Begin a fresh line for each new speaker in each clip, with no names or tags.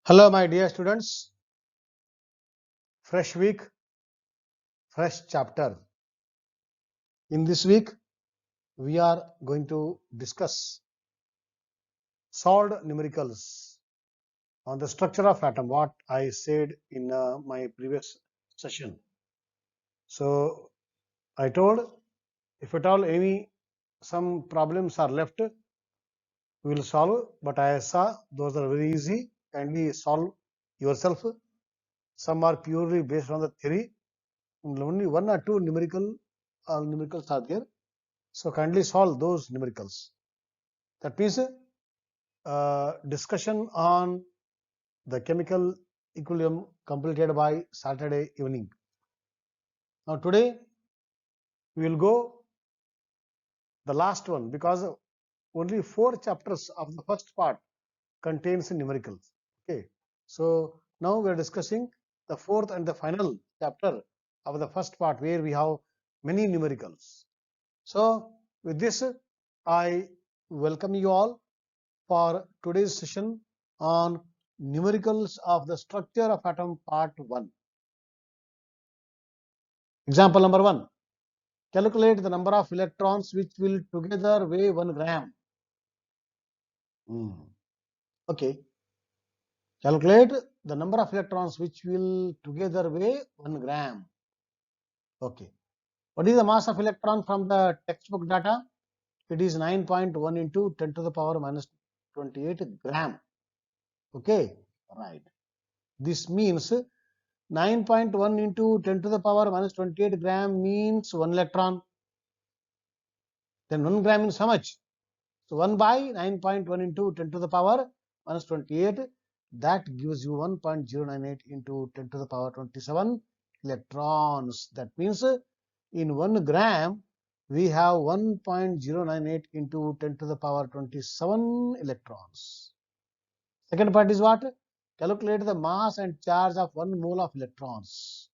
Hello, my dear students. Fresh week, fresh chapter. In this week, we are going to discuss solved numericals on the structure of atom, what I said in my previous session. So, I told if at all some problems are left, we will solve, but I saw those are very easy. Kindly solve yourself. Some are purely based on the theory. Only one or two numericals are there. So kindly solve those numericals. That means discussion on the chemical equilibrium completed by Saturday evening. Now today we will go the last one because only 4 chapters of the first part contains numericals. Okay. So now we are discussing the fourth and the final chapter of the first part where we have many numericals. So with this I welcome you all for today's session on numericals of the structure of atom part 1. Example number 1. Calculate the number of electrons which will together weigh 1 gram. Okay. Calculate the number of electrons which will together weigh 1 gram. Okay. What is the mass of electron from the textbook data? It is 9.1 into 10 to the power minus 28 gram. Okay. Right. This means 9.1 into 10 to the power minus 28 gram means 1 electron. Then 1 gram means how much? So 1 by 9.1 into 10 to the power minus 28, that gives you 1.098 into 10 to the power 27 electrons. That means in 1 gram we have 1.098 into 10 to the power 27 electrons. Second part is what? Calculate the mass and charge of 1 mole of electrons.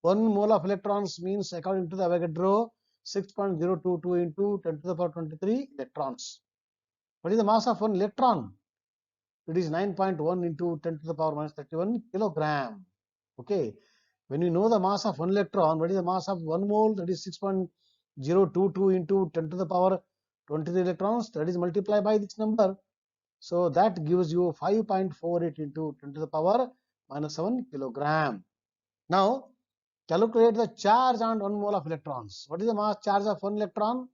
1 mole of electrons means, according to the Avogadro, 6.022 into 10 to the power 23 electrons. What is the mass of 1 electron? It is 9.1 into 10 to the power minus 31 kilogram. Okay. When you know the mass of 1 electron, what is the mass of 1 mole? That is 6.022 into 10 to the power 23 electrons. That is multiplied by this number. So that gives you 5.48 into 10 to the power minus 7 kilogram. Now, calculate the charge on 1 mole of electrons. What is the mass charge of 1 electron?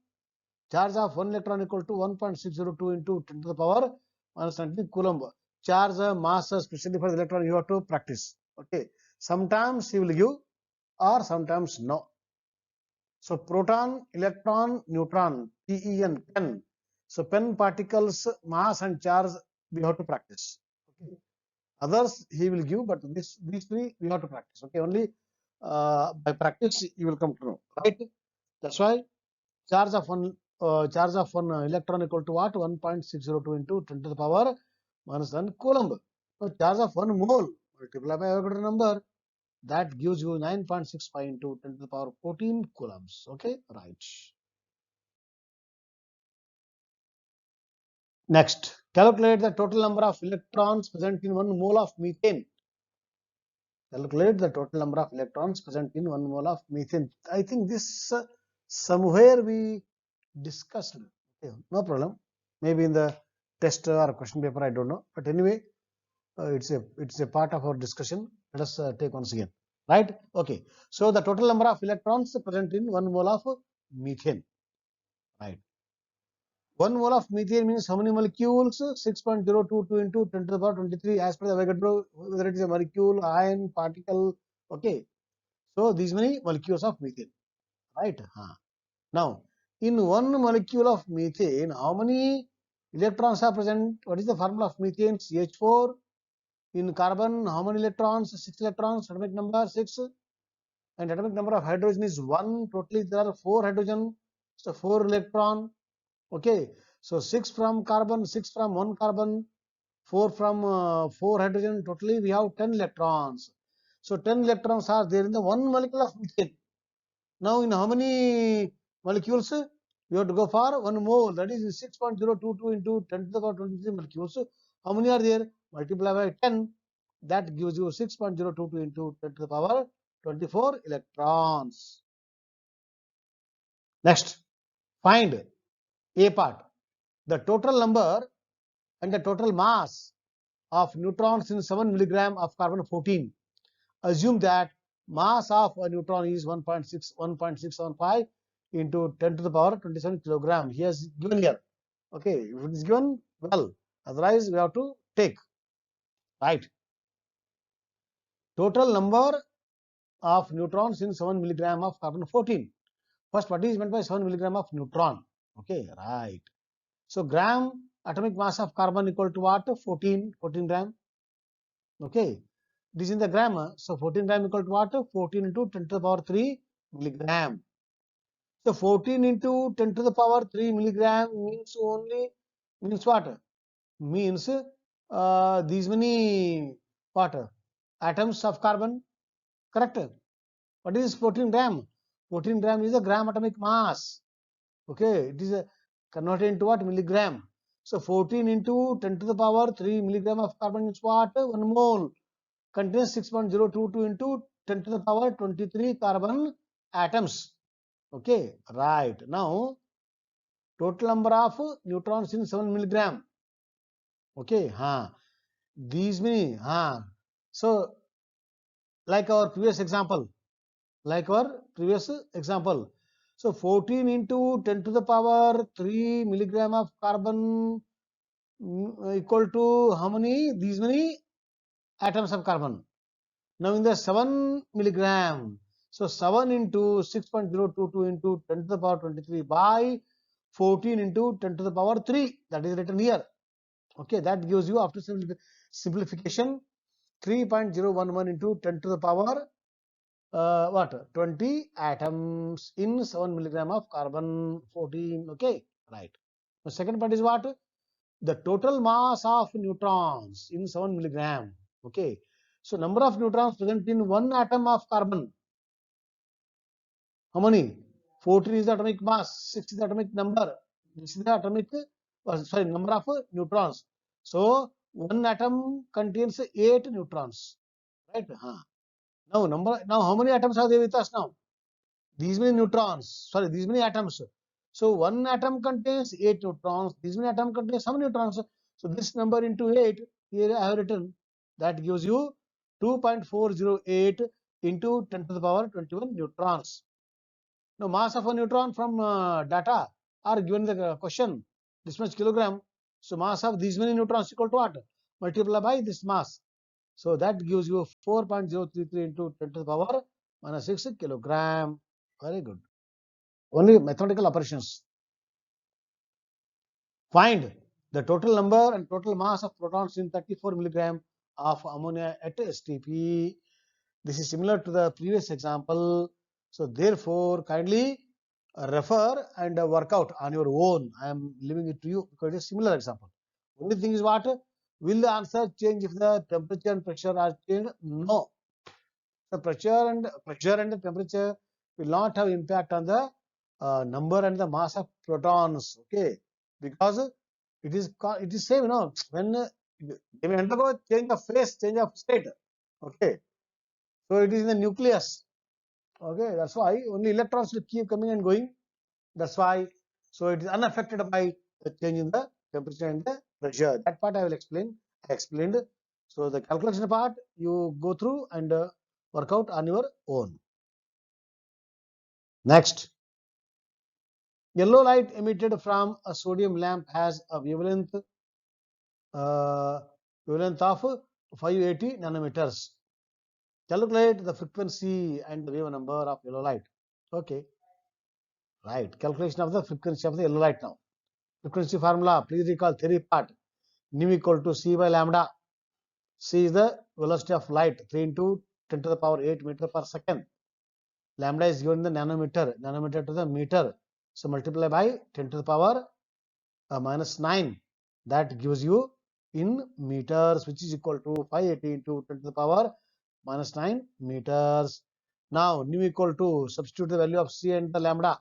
Charge of 1 electron equal to 1.602 into 10 to the power minus 19 coulomb. Charge, mass, especially for the electron, you have to practice. Okay. Sometimes he will give or sometimes no. So proton, electron, neutron, PEN, pen. So pen particles, mass and charge we have to practice. Okay. Others he will give, but these three we have to practice. Okay. Only by practice you will come to know, right? That's why charge of one electron equal to what? 1.602 into 10 to the power minus 1 coulomb. So charge of 1 mole multiplied by Avogadro number, that gives you 9.65 into 10 to the power 14 coulombs. Okay, right. Next, calculate the total number of electrons present in 1 mole of methane. Calculate the total number of electrons present in 1 mole of methane. I think this somewhere we discussed. Okay, no problem. Maybe in the test or question paper, I don't know. But anyway, it's a part of our discussion. Let us take once again. Right? Okay. So the total number of electrons present in 1 mole of methane. Right. 1 mole of methane means how many molecules? 6.022 into 10 to the power 23 as per the Avogadro, whether it is a molecule, ion, particle. Okay. So these many molecules of methane. Right? Now, in 1 molecule of methane, how many electrons are present? What is the formula of methane? CH4. In carbon, how many electrons? 6 electrons. Atomic number 6. And atomic number of hydrogen is 1. Totally there are 4 hydrogen. So 4 electron. Okay. So 6 from carbon, 6 from 1 carbon, 4 from 4 hydrogen. Totally we have 10 electrons. So 10 electrons are there in the 1 molecule of methane. Now in how many molecules? You have to go for 1 mole. That is 6.022 into 10 to the power 23 molecules. How many are there? Multiply by 10. that gives you 6.022 into 10 to the power 24 electrons. Next, find A part. The total number and the total mass of neutrons in 7 milligram of carbon 14. Assume that mass of a neutron is 1.675 into 10 to the power 27 kilogram. He has given here. Okay, if it is given, well, otherwise we have to take, right? Total number of neutrons in 7 milligram of carbon 14. First, what is meant by 7 milligram of neutron? Okay, right. So, gram atomic mass of carbon equal to what? 14 gram. Okay, this is in the gram. So, 14 gram equal to what? 14 into 10 to the power 3 milligram. So, 14 into 10 to the power 3 milligram means means what? Means these many what? Atoms of carbon, correct? What is 14 gram? 14 gram is a gram atomic mass. Okay, it is converted into what? Milligram. So 14 into 10 to the power 3 milligram of carbon is what? 1 mole. Contains 6.022 into 10 to the power 23 carbon atoms. Okay, right. Now, total number of neutrons in 7 milligram. Okay, these many, So, like our previous example, So 14 into 10 to the power 3 milligram of carbon equal to how many? These many atoms of carbon. Now in the 7 milligram, so 7 into 6.022 into 10 to the power 23 by 14 into 10 to the power 3. That is written here. Okay, that gives you after simplification 3.011 into 10 to the power 20 atoms in 7 milligram of carbon 14. Okay, right. The second part is what? The total mass of neutrons in 7 milligram. Okay, so number of neutrons present in one atom of carbon. How many? 14 is the atomic mass, 6 is the atomic number. This is the atomic, number of neutrons. So one atom contains 8 neutrons, right? Now how many atoms are there with us now? These many neutrons, these many atoms. So one atom contains 8 neutrons. These many atoms contain some neutrons. So this number into 8, here I have written, that gives you 2.408 into 10 to the power 21 neutrons. Now mass of a neutron from data are given in the question, this much kilogram. So mass of these many neutrons equal to what? Multiply by this mass. So that gives you 4.033 into 10 to the power minus 6 kilogram. Very good. Only mathematical operations. Find the total number and total mass of protons in 34 milligram of ammonia at STP. This is similar to the previous example. So therefore, kindly refer and work out on your own. I am leaving it to you because it is a similar example. Only thing is what? Will the answer change if the temperature and pressure are changed? No. The pressure and the temperature will not have impact on the number and the mass of protons. Okay, because it is same. When they may undergo change of phase, change of state. Okay, so it is in the nucleus. Okay, that's why only electrons will keep coming and going. That's why. So it is unaffected by the change in the temperature and the pressure. That part I will explain. I explained. So the calculation part you go through and work out on your own. Next, yellow light emitted from a sodium lamp has a wavelength of 580 nanometers. Calculate the frequency and the wave number of yellow light. Okay, right. Calculation of the frequency of the yellow light now. Frequency formula, please recall theory part. Nu equal to C by lambda. C is the velocity of light, 3 into 10 to the power 8 meter per second. Lambda is given in the nanometer to the meter. So multiply by 10 to the power minus 9. That gives you in meters, which is equal to 580 into 10 to the power minus 9 meters. Now nu equal to, substitute the value of C and the lambda.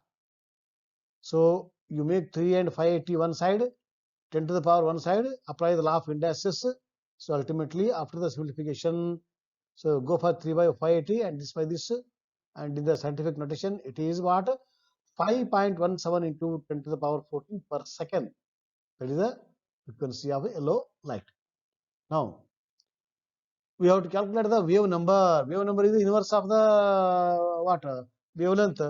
So you make 3 and 580 one side, 10 to the power one side, apply the law of indices. So ultimately, after the simplification, so go for 3 by 580 and this by this, and in the scientific notation, it is what 5.17 into 10 to the power 14 per second. That is the frequency of yellow light. Now we have to calculate the wave number. Wave number is the inverse of the what wavelength.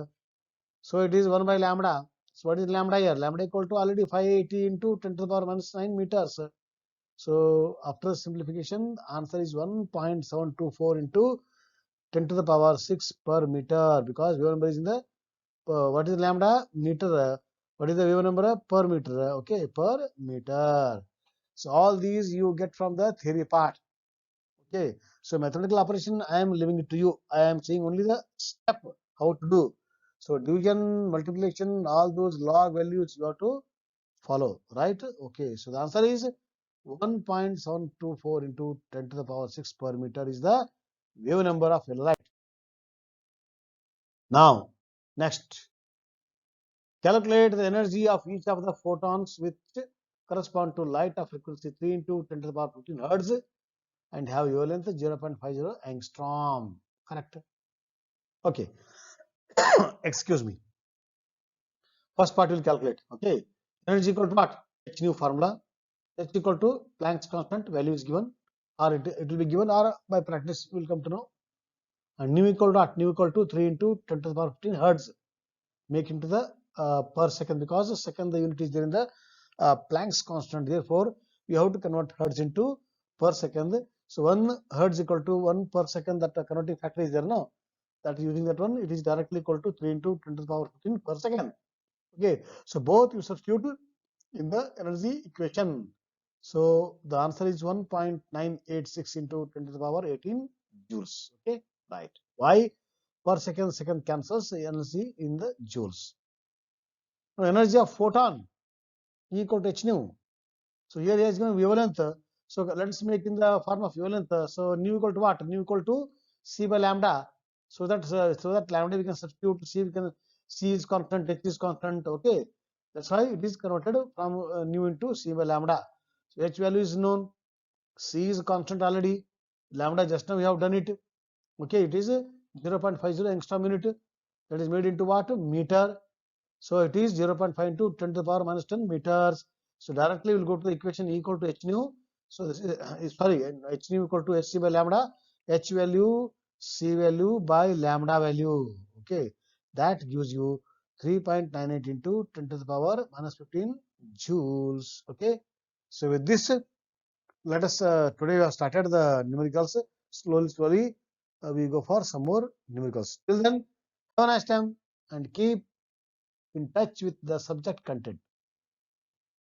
So it is 1 by lambda. So what is lambda here? Lambda equal to already 580 into 10 to the power minus 9 meters. So after simplification, answer is 1.724 into 10 to the power 6 per meter, because wave number is in the what is lambda? Meter. What is the wave number? Per meter. Okay, per meter. So all these you get from the theory part. Okay. So mathematical operation I am leaving it to you. I am saying only the step how to do. So division, multiplication, all those log values you have to follow, right? Okay. So the answer is 1.724 into 10 to the power 6 per meter is the wave number of light. Now, next, calculate the energy of each of the photons which correspond to light of frequency 3 into 10 to the power 15 hertz and have wavelength 0.50 angstrom. Correct? Okay. Excuse me. First part will calculate. Okay. Energy equal to what? H nu formula. H equal to Planck's constant value is given, or it will be given, or by practice you will come to know. And nu equal to what? Nu equal to 3 into 10 to the power 15 hertz. Make into the per second, because the second the unit is there in the Planck's constant. Therefore, we have to convert hertz into per second. So 1 hertz equal to 1 per second. That converting factor is there, no? That using that one, it is directly equal to 3 into 10 to the power 15 per second. Okay. So both you substitute in the energy equation. So the answer is 1.986 into 10 to the power 18 joules. Okay, right. Why? Per second, second cancels the energy in the joules. Now, energy of photon equal to h nu. So here he has given wavelength. So let's make in the form of wavelength. So nu equal to what? Nu equal to c by lambda. So that lambda we can substitute. C is constant, h is constant. Okay, that's why it is converted from nu into c by lambda. So h value is known, c is constant already, lambda just now we have done it. Okay, it is 0.50 angstrom unit. That is made into what? Meter. So it is 0.5 into 10 to the power minus 10 meters. So directly we will go to the equation equal to h nu. So this is sorry, h nu equal to hc by lambda. H value, c value by lambda value. Okay, that gives you 3.98 into 10 to the power minus 15 joules. Okay, so with this, let us today we have started the numericals. Slowly we go for some more numericals. Till then, have a nice time and keep in touch with the subject content.